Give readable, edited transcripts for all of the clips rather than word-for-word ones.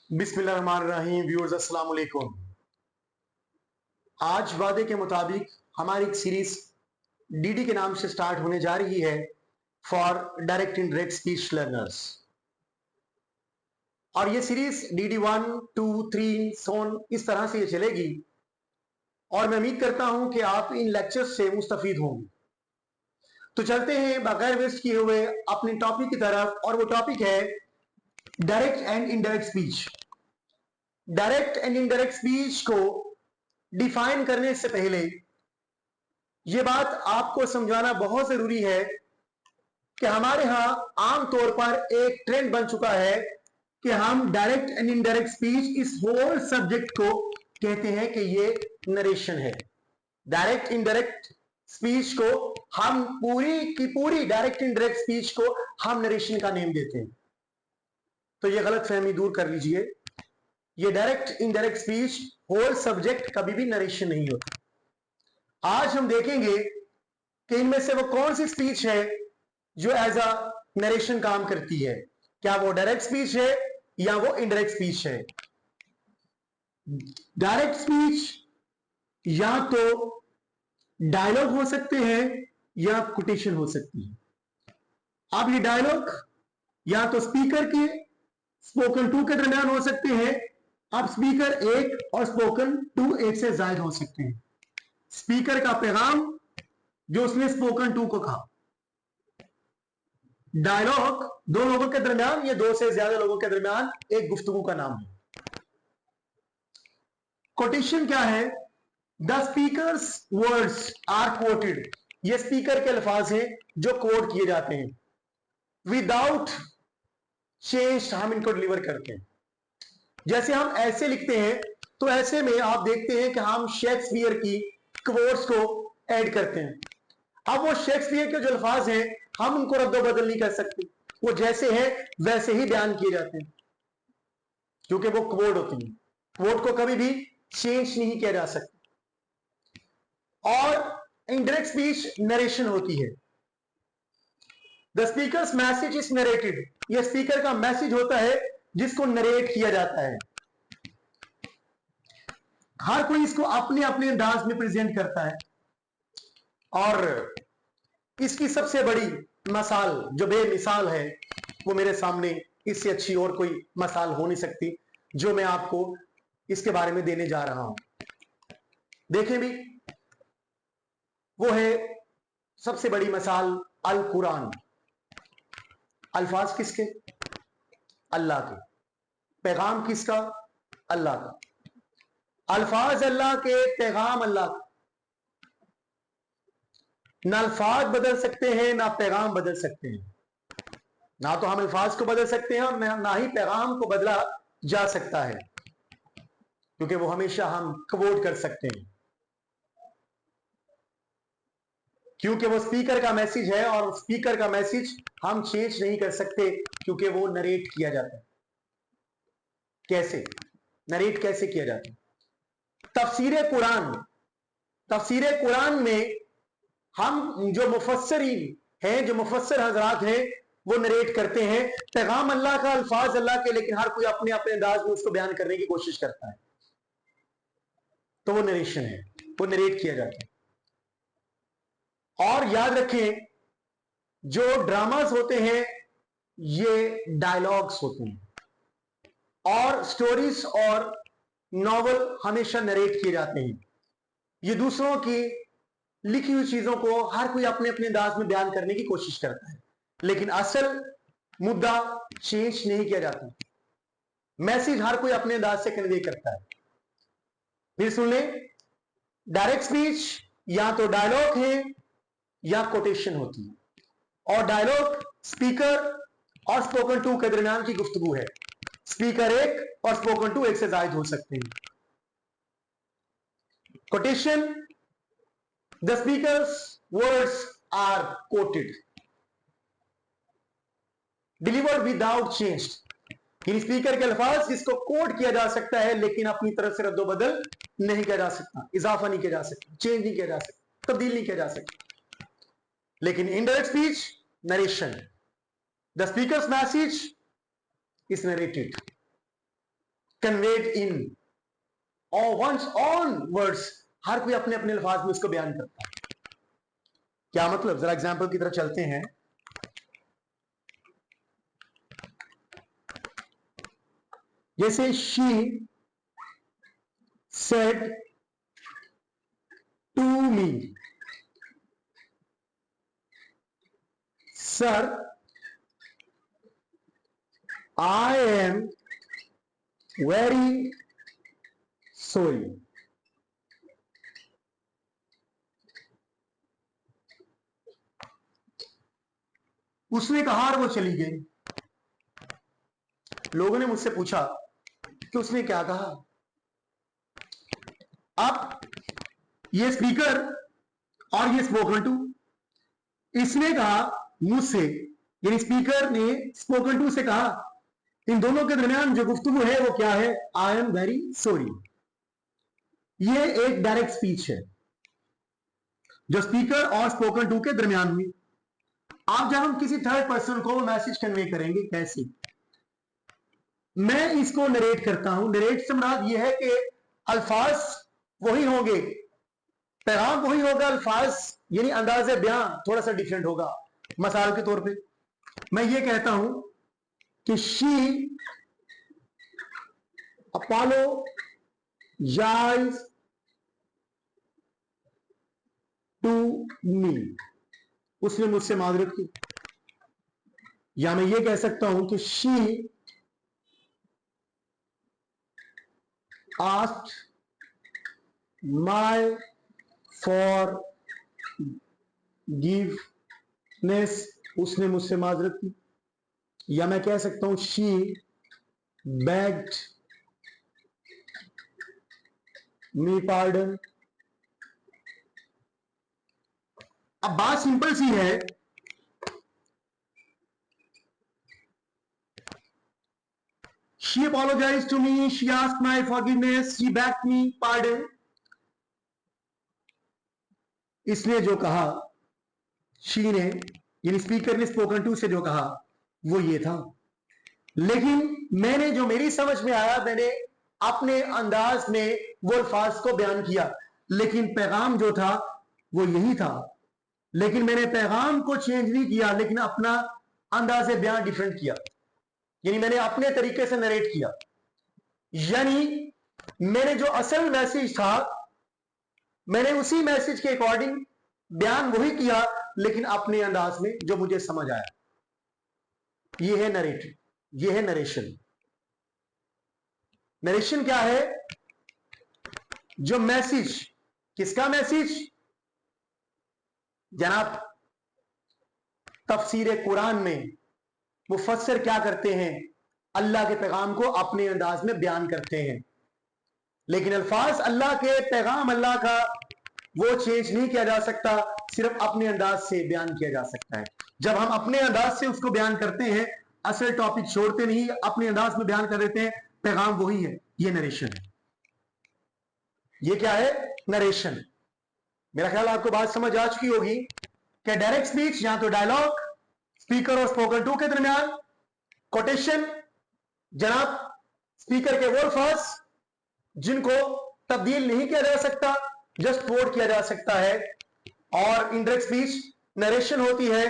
बिस्मिल्लाहिर्रहमानिर्रहीम। व्यूअर्स अस्सलाम वालेकुम। आज वादे के मुताबिक हमारी एक सीरीज डीडी के नाम से स्टार्ट होने जा रही है for direct indirect speech learners. और ये सीरीज डीडी 1, 2, 3 सोन इस तरह से ये चलेगी और मैं उम्मीद करता हूं कि आप इन लेक्चर्स से मुस्तफीद होंगे। तो चलते हैं बगैर वेस्ट किए हुए अपने टॉपिक की तरफ, और वो टॉपिक है direct and indirect speech. Direct and indirect speech को डिफाइन करने से पहले यह बात आपको समझाना बहुत जरूरी है कि हमारे यहां आमतौर पर एक ट्रेंड बन चुका है कि हम डायरेक्ट एंड इनडायरेक्ट स्पीच इस होल सब्जेक्ट को कहते हैं कि ये नरेशन है। डायरेक्ट इनडायरेक्ट स्पीच को हम पूरी की पूरी डायरेक्ट इनडायरेक्ट स्पीच को हम नरेशन का नेम देते हैं। तो ये गलत फहमी दूर कर लीजिए। ये direct indirect speech whole subject कभी भी नरेशन नहीं होता। आज हम देखेंगे कि इनमें से वो कौन सी स्पीच है जो एज अ नरेशन काम करती है। क्या वो डायरेक्ट स्पीच है या वो इनडायरेक्ट स्पीच है। डायरेक्ट स्पीच या तो डायलॉग हो सकते हैं या कोटेशन हो सकती है। अब ये डायलॉग या तो स्पीकर के स्पोकन टू के दरमियान हो सकते हैं। अब स्पीकर एक और स्पोकन टू एक से ज्यादा हो सकते हैं। स्पीकर का पैगाम जो उसने स्पोकन टू को कहा। डायलॉग दो लोगों के दरमियान या दो से ज्यादा लोगों के दरमियान एक गुफ्तगू का नाम है। कोटेशन क्या है? The speaker's words are quoted. ये स्पीकर के अल्फाज हैं जो कोट किए जाते हैं। विदाउट चेंज हम इनको डिलीवर करते हैं। जैसे हम ऐसे लिखते हैं तो ऐसे में आप देखते हैं कि हम शेक्सपियर की क्वोट्स को ऐड करते हैं। अब वो शेक्सपियर के जो अल्फाज हैं हम उनको रद्दो बदल नहीं कर सकते। वो जैसे हैं वैसे ही बयान किए जाते हैं क्योंकि वो क्वोट होती है। क्वोट को कभी भी चेंज नहीं किया जा सकता। और इनडायरेक्ट स्पीच नरेशन होती है। The speaker's message is narrated. यह स्पीकर का मैसेज होता है जिसको नरेट किया जाता है। हर कोई इसको अपने अपने अंदाज में प्रेजेंट करता है और इसकी सबसे बड़ी मिसाल जो बेमिसाल है वो मेरे सामने इससे अच्छी और कोई मिसाल हो नहीं सकती जो मैं आपको इसके बारे में देने जा रहा हूं। देखें भी, वो है सबसे बड़ी मिसाल अल कुरान। अल्फाज किसके? अल्लाह के। पैगाम किसका? अल्लाह का। अल्फाज अल्लाह के, पैगाम अल्लाह का। ना अल्फाज बदल सकते हैं ना पैगाम बदल सकते हैं। ना तो हम अल्फाज को बदल सकते हैं और ना ही पैगाम को बदला जा सकता है क्योंकि वो हमेशा हम क्वोट कर सकते हैं क्योंकि वो स्पीकर का मैसेज है और स्पीकर का मैसेज हम चेंज नहीं कर सकते क्योंकि वो नरेट किया जाता है। कैसे नरेट कैसे किया जाता है? तफसीर कुरान। तफसीर कुरान में हम जो मुफस्सरीन हैं, जो मुफस्सर हजरात हैं, वो नरेट करते हैं। पैगाम अल्लाह का, अल्फाज अल्लाह के, लेकिन हर कोई अपने अपने अंदाज में उसको बयान करने की कोशिश करता है तो वो नरेशन है, वो नरेट किया जाता है। और याद रखें जो ड्रामास होते हैं ये डायलॉग्स होते हैं और स्टोरीज और नॉवल हमेशा नरेट किए जाते हैं। ये दूसरों की लिखी हुई चीजों को हर कोई अपने अपने अंदाज में बयान करने की कोशिश करता है लेकिन असल मुद्दा चेंज नहीं किया जाता। मैसेज हर कोई अपने अंदाज से कन्वे करता है। फिर सुन लें, डायरेक्ट स्पीच या तो डायलॉग है या कोटेशन होती है। और डायलॉग स्पीकर और स्पोकन टू के दरमियान की गुफ्तगू है। स्पीकर एक और स्पोकन टू एक से ज्यादा हो सकते हैं। Quotation, the speaker's words are quoted delivered without change. Speaker के अल्फाज जिसको कोड किया जा सकता है लेकिन अपनी तरफ से रद्दो बदल नहीं किया जा सकता, इजाफा नहीं किया जा सकता, चेंज नहीं किया जा सकता, तब्दील नहीं किया जा सकता। लेकिन indirect speech narration, the speaker's message is narrated. Conveyed in और वंस ऑन वर्ड्स, हर कोई अपने अपने अल्फाज में उसको बयान करता है। क्या मतलब, जरा एग्जाम्पल की तरफ चलते हैं। जैसे she said to me, sir I am very sorry. उसने कहा और वो चली गई। लोगों ने मुझसे पूछा कि उसने क्या कहा। अब ये स्पीकर और ये स्पोकन टू, इसने कहा मुझसे, यानी स्पीकर ने स्पोकन टू से कहा, इन दोनों के दरमियान जो गुफ्तगू है वो क्या है, आई एम वेरी सॉरी। ये एक डायरेक्ट स्पीच है जो स्पीकर और स्पोकन टू के दरमियान हुई। आप जब हम किसी थर्ड पर्सन को मैसेज कन्वे करेंगे, कैसे, मैं इसको नरेट करता हूं। नरेट से मुराद यह है कि अल्फाज वही होंगे, पैगाम वही होगा, अल्फाज यानी अंदाज़े बयान थोड़ा सा डिफरेंट होगा। मिसाल के तौर पे मैं ये कहता हूं कि शी apologized टू मी, उसने मुझसे माजरत की। या मैं ये कह सकता हूं कि शी आस्क्ड माय फॉरगिवनेस, उसने मुझसे माजरत की। या मैं कह सकता हूं शी बेग्ड मी पार्डन। अब बात सिंपल सी है, she apologized to me, she asked my forgiveness, she begged me pardon। इसने जो कहा, शी ने यानी स्पीकर ने स्पोकन टू से जो कहा वो ये था, लेकिन मैंने जो मेरी समझ में आया मैंने अपने अंदाज में वो अल्फाज को बयान किया, लेकिन पैगाम जो था वो यही था। लेकिन मैंने पैगाम को चेंज नहीं किया, लेकिन अपना अंदाज बयान डिफरेंट किया, यानी मैंने अपने तरीके से नरेट किया। यानी मैंने जो असल मैसेज था मैंने उसी मैसेज के अकॉर्डिंग बयान वही किया, लेकिन अपने अंदाज में जो मुझे समझ आया। यह है नरेटिव, यह है नरेशन। नरेशन क्या है, जो मैसेज, किसका मैसेज, जनाब तफसीर कुरान में मुफस्सिर क्या करते हैं, अल्लाह के पैगाम को अपने अंदाज में बयान करते हैं, लेकिन अल्फाज अल्लाह के पैगाम अल्लाह का वो चेंज नहीं किया जा सकता, सिर्फ अपने अंदाज से बयान किया जा सकता है। जब हम अपने अंदाज से उसको बयान करते हैं, असल टॉपिक छोड़ते नहीं, अपने अंदाज में बयान कर देते हैं, पैगाम वही है। ये नरेशन है। ये क्या है, नरेशन। मेरा ख्याल आपको बात समझ आ चुकी होगी कि डायरेक्ट स्पीच या तो डायलॉग स्पीकर और स्पोकन टू के दरमियान, कोटेशन जनाब स्पीकर के वो अल्फाज जिनको तब्दील नहीं किया जा सकता, जस्ट कोट किया जा सकता है, और इनडायरेक्ट स्पीच नरेशन होती है,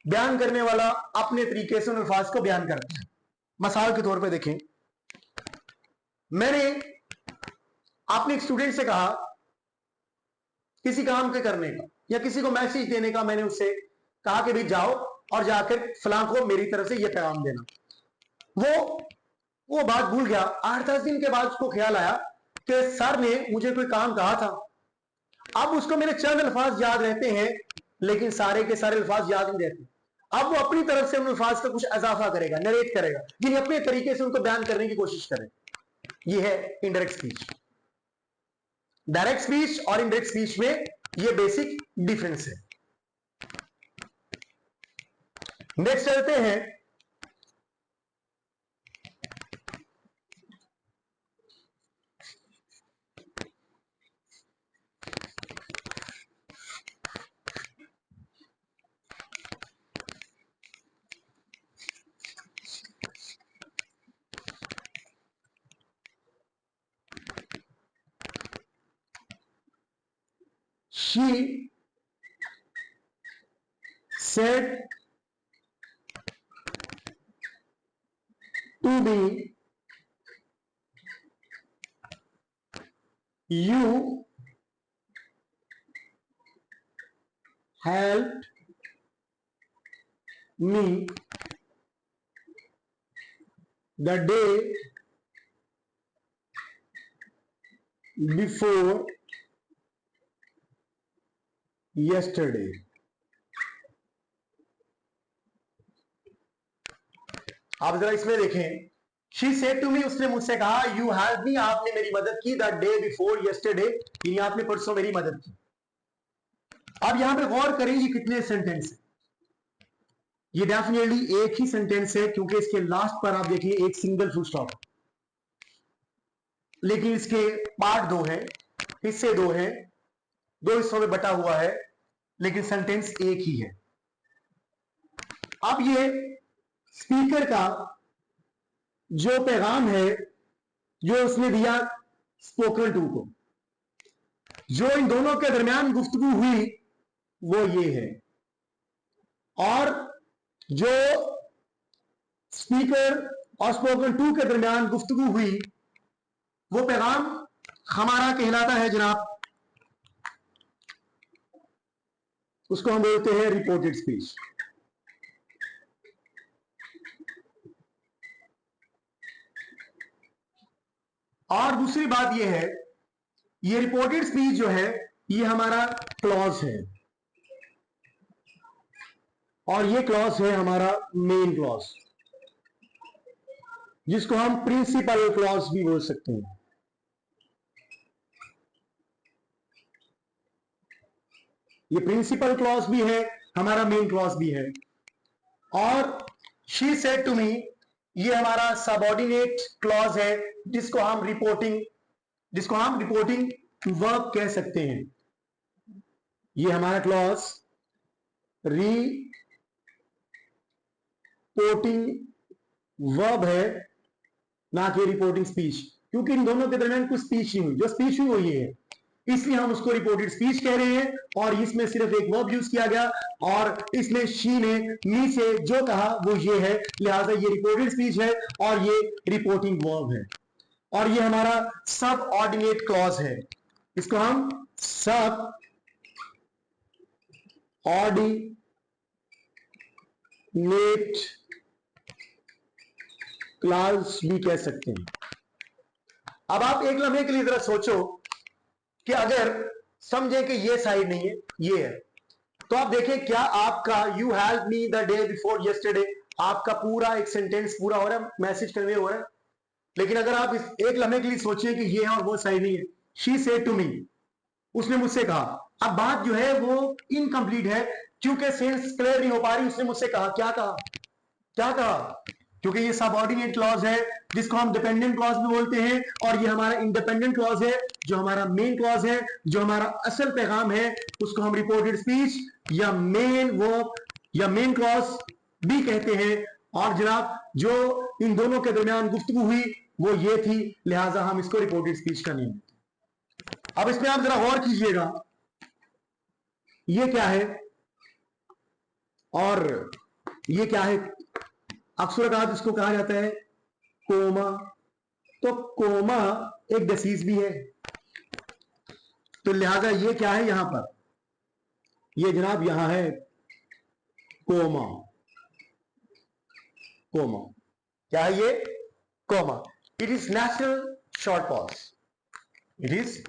बयान करने वाला अपने तरीके से उन अल्फाज को बयान करता है। मिसाल के तौर पे देखें, मैंने अपने एक स्टूडेंट से कहा किसी काम के करने का या किसी को मैसेज देने का, मैंने उससे कहा कि भाई जाओ और जाकर फलां को मेरी तरफ से यह पैगाम देना। वो बात भूल गया। 8-10 दिन के बाद उसको ख्याल आया कि सर ने मुझे कोई काम कहा था। अब उसको मेरे चंद अल्फाज याद रहते हैं, लेकिन सारे के सारे अल्फाज याद नहीं रहते। अब वो अपनी तरफ से उन अल्फाज का कुछ इजाफा करेगा, नरेट करेगा, यानी अपने तरीके से उनको बयान करने की कोशिश करे। ये है इनडायरेक्ट स्पीच। डायरेक्ट स्पीच और इनडायरेक्ट स्पीच में ये बेसिक डिफरेंस है। नेक्स्ट चलते हैं, she said to me, you helped me the day before yesterday. आप जरा इसमें देखें, शी सेड टू मी, उसने मुझसे कहा, यू हेल्प मी, आपने मेरी मदद की, द डे बिफोर यस्टरडे, यानी आपने परसों मेरी मदद की। अब यहां पे गौर करें, ये कितने सेंटेंस है? ये डेफिनेटली एक ही सेंटेंस है, क्योंकि इसके लास्ट पर आप देखिए एक सिंगल फुल स्टॉप, लेकिन इसके पार्ट दो है, हिस्से दो हैं, दो हिस्सों में बटा हुआ है, लेकिन सेंटेंस एक ही है। अब ये स्पीकर का जो पैगाम है, जो उसने दिया स्पोकन टू को, जो इन दोनों के दरमियान गुफ्तगू हुई, वो ये है। और जो स्पीकर और स्पोकन टू के दरमियान गुफ्तगू हुई, वो पैगाम हमारा कहलाता है जनाब, उसको हम बोलते हैं रिपोर्टेड स्पीच। और दूसरी बात यह है, ये रिपोर्टेड स्पीच जो है, ये हमारा क्लॉज है, और ये क्लॉज है हमारा मेन क्लॉज, जिसको हम प्रिंसिपल क्लॉज भी बोल सकते हैं। ये प्रिंसिपल क्लॉज भी है, हमारा मेन क्लॉज भी है। और शी सेड टू मी, ये हमारा सबऑर्डिनेट क्लॉज है, जिसको हम रिपोर्टिंग वर्ब कह सकते हैं। ये हमारा क्लॉज रिपोर्टिंग वर्ब है, ना कि रिपोर्टिंग स्पीच, क्योंकि इन दोनों के दरमियान कुछ स्पीच नहीं हुई। जो स्पीच हुई वो ये है, इसलिए हम उसको रिपोर्टेड स्पीच कह रहे हैं। और इसमें सिर्फ एक वर्ब यूज किया गया, और इसमें शी ने मी से जो कहा वो ये है, लिहाजा ये रिपोर्टेड स्पीच है और ये रिपोर्टिंग वर्ब है। और ये हमारा सब ऑर्डिनेट क्लॉज है, इसको हम सब ऑर्डिनेट क्लॉज भी कह सकते हैं। अब आप एक लम्हे के लिए जरा सोचो कि अगर समझे कि ये साइड नहीं है, ये है, तो आप देखें क्या आपका you help me the day before yesterday, आपका पूरा एक सेंटेंस पूरा हो रहा है, मैसेज कन्वे हो रहा है। लेकिन अगर आप इस एक लम्हे के लिए सोचिए कि ये है और वो साइड नहीं है, शी सेड टू मी, उसने मुझसे कहा, अब बात जो है वो इनकम्प्लीट है, क्योंकि सेंस क्लियर नहीं हो पा रही। उसने मुझसे कहा, क्या कहा, क्या कहा? क्योंकि ये सबऑर्डिनेट क्लॉज है, जिसको हम डिपेंडेंट क्लॉज भी बोलते हैं, और ये हमारा इंडिपेंडेंट क्लॉज है, जो हमारा मेन क्लॉज है, जो हमारा असल पैगाम है, उसको हम रिपोर्टेड स्पीच या मेन वर्ब या मेन क्लॉज भी कहते हैं। और जनाब, जो इन दोनों के दरमियान गुफ्तगू हुई वो ये थी, लिहाजा हम इसको रिपोर्टेड स्पीच का नेम देते हैं। अब इसमें आप जरा गौर कीजिएगा, ये क्या है और ये क्या है। अक्सर इसको कहा जाता है कोमा, तो कोमा एक डिसीज भी है, तो लिहाजा ये क्या है यहां पर, ये जनाब यहां है कोमा। कोमा क्या है? ये comma. It is natural short pause, it is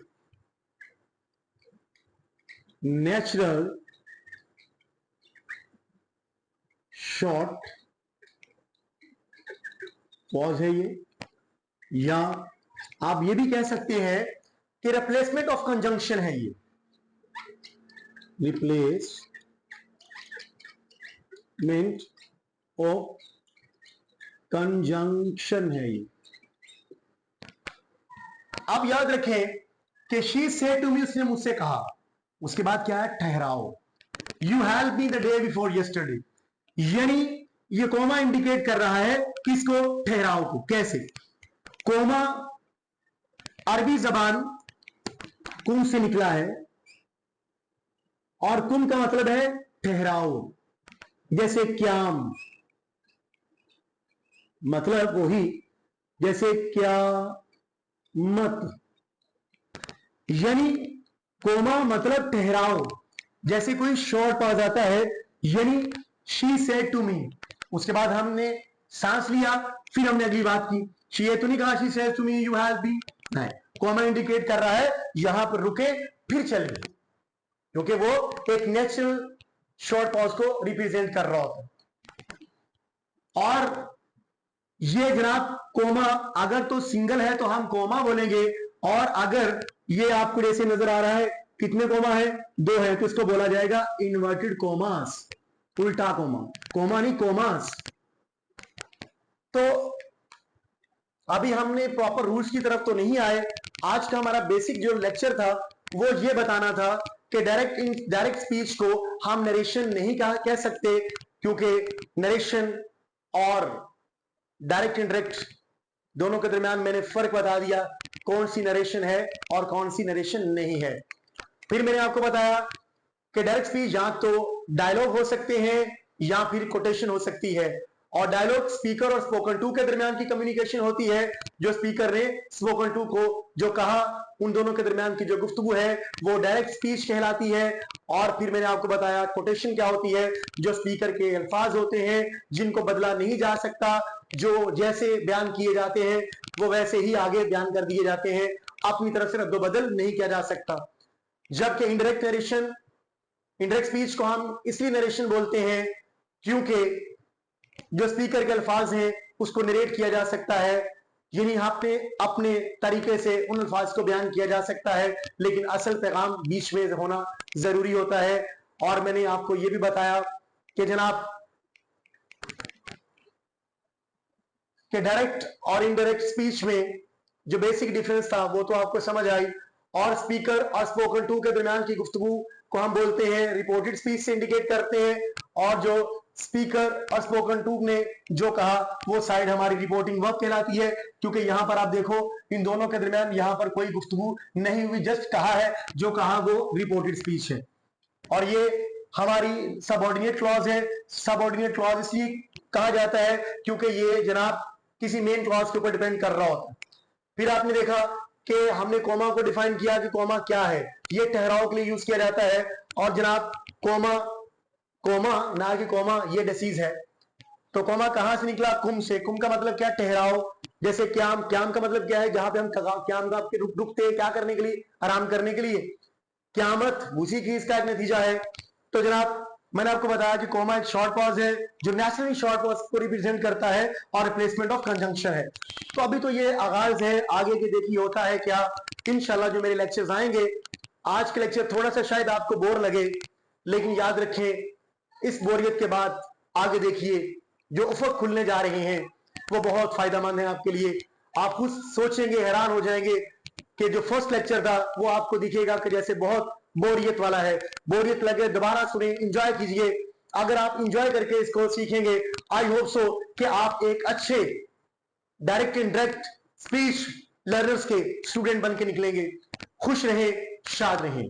natural short pause है ये, या आप ये भी कह सकते हैं कि रिप्लेसमेंट ऑफ कंजंक्शन है ये, रिप्लेसमेंट ऑफ कंजंक्शन है ये। अब याद रखें कि शी सेड टू मी, उसने मुझसे कहा, उसके बाद क्या है? ठहराओ। You help me the day before yesterday, यानी ये कोमा इंडिकेट कर रहा है किसको? ठहराव को। कैसे? कोमा अरबी जबान कुम से निकला है, और कुम का मतलब है ठहराओ, जैसे क्याम, मतलब वही जैसे क्या मत, यानी कोमा मतलब ठहराओ, जैसे कोई शॉर्ट पॉज आता है, यानी शी सेड टू मी, उसके बाद हमने सांस लिया, फिर हमने अगली बात की, शी ये तो नहीं कहा she said to me you have been, नहीं, कोमा इंडिकेट कर रहा है यहां पर रुके फिर चलिए, क्योंकि वो एक नेचुरल शॉर्ट पॉज को रिप्रेजेंट कर रहा होता है। और ये जनाब कोमा अगर तो सिंगल है तो हम कोमा बोलेंगे, और अगर ये आपको जैसे नजर आ रहा है कितने कोमा है, 2 है, तो इसको बोला जाएगा इन्वर्टेड कोमास, उल्टा कोमा, कोमा नहीं कोमास। तो अभी हमने प्रॉपर रूल्स की तरफ तो नहीं आए, आज का हमारा बेसिक जो लेक्चर था वो ये बताना था कि डायरेक्ट स्पीच को हम नरेशन नहीं कह सकते, क्योंकि नरेशन और डायरेक्ट इनडायरेक्ट दोनों के दरमियान मैंने फर्क बता दिया, कौन सी नरेशन है और कौन सी नरेशन नहीं है। फिर मैंने आपको बताया कि डायरेक्ट स्पीच या तो डायलॉग हो सकते हैं या फिर कोटेशन हो सकती है, और डायलॉग स्पीकर और स्पोकन टू के दरमियान की कम्युनिकेशन होती है, जो स्पीकर ने स्पोकन टू को जो कहा उन दोनों के दरमियान की जो गुफ्तगू है वो डायरेक्ट स्पीच कहलाती है। और फिर मैंने आपको बताया कोटेशन क्या होती है, जो स्पीकर के अल्फाज होते हैं जिनको बदला नहीं जा सकता, जो जैसे बयान किए जाते हैं वो वैसे ही आगे बयान कर दिए जाते हैं, अपनी तरफ से रद्दोबदल नहीं किया जा सकता। जबकि इनडायरेक्ट नरेशन, इनडायरेक्ट स्पीच को हम इसलिए नरेशन बोलते हैं क्योंकि जो स्पीकर के अल्फाज हैं उसको नरेट किया जा सकता है, यानी आपने अपने तरीके से उन अल्फाज को बयान किया जा सकता है, लेकिन असल पैगाम बीच में होना जरूरी होता है। और मैंने आपको यह भी बताया कि जनाब कि डायरेक्ट और इनडायरेक्ट स्पीच में जो बेसिक डिफरेंस था वो तो आपको समझ आई, और स्पीकर और स्पोकन टू के दरमियान की गुफ्तगू को हम बोलते हैं रिपोर्टेड स्पीच से इंडिकेट करते हैं, और जो स्पीकर और स्पोकन टू ने जो कहा वो साइड हमारी रिपोर्टिंग वर्ब कहलाती है, क्योंकि यहां पर आप देखो इन दोनों के दरमियान यहां पर कोई गुफ्तगू नहीं हुई, जस्ट कहा है, जो कहा वो रिपोर्टेड स्पीच है। और ये हमारी सबऑर्डिनेट क्लॉज है, सबऑर्डिनेट क्लॉज इसलिए कहा जाता है क्योंकि ये जनाब किसी मेन क्लॉज के ऊपर डिपेंड कर रहा होता है। फिर आपने देखा कि हमने कोमा को डिफाइन किया कि कोमा क्या है, ये ठहराव के लिए यूज किया जाता है, और जनाब कोमा, कोमा ना कि कोमा ये डिसीज है, तो कोमा कहां से निकला, कुम से, कुम का मतलब क्या, ठहराव, जैसे क्याम, क्याम का मतलब क्या है, जहां पे हम क्याम का रुकते हैं क्या करने के लिए, आराम करने के लिए, क्यामत उसी चीज का एक नतीजा है। तो जनाब मैंने आपको बताया कि कोमा एक शॉर्ट पॉज है जो नेचुरली शॉर्ट पॉज को रिप्रेजेंट करता है और रिप्लेसमेंट ऑफ कंजंक्शन है। तो अभी तो ये आगाज है, आगे के देखिए होता है क्या, इंशाल्लाह जो मेरे लेक्चर्स आएंगे, आज के लेक्चर थोड़ा सा शायद आपको बोर लगे, लेकिन याद रखें इस बोरियत के बाद आगे देखिए जो उफक खुलने जा रहे हैं वो बहुत फायदेमंद है आपके लिए। आप कुछ सोचेंगे, हैरान हो जाएंगे कि जो फर्स्ट लेक्चर था वो आपको दिखेगा कि जैसे बहुत बोरियत वाला है, बोरियत लगे दोबारा सुने, एंजॉय कीजिए। अगर आप एंजॉय करके इसको सीखेंगे, आई होप सो कि आप एक अच्छे डायरेक्ट इनडायरेक्ट स्पीच लर्नर्स के स्टूडेंट बन के निकलेंगे। खुश रहें, शाद रहें।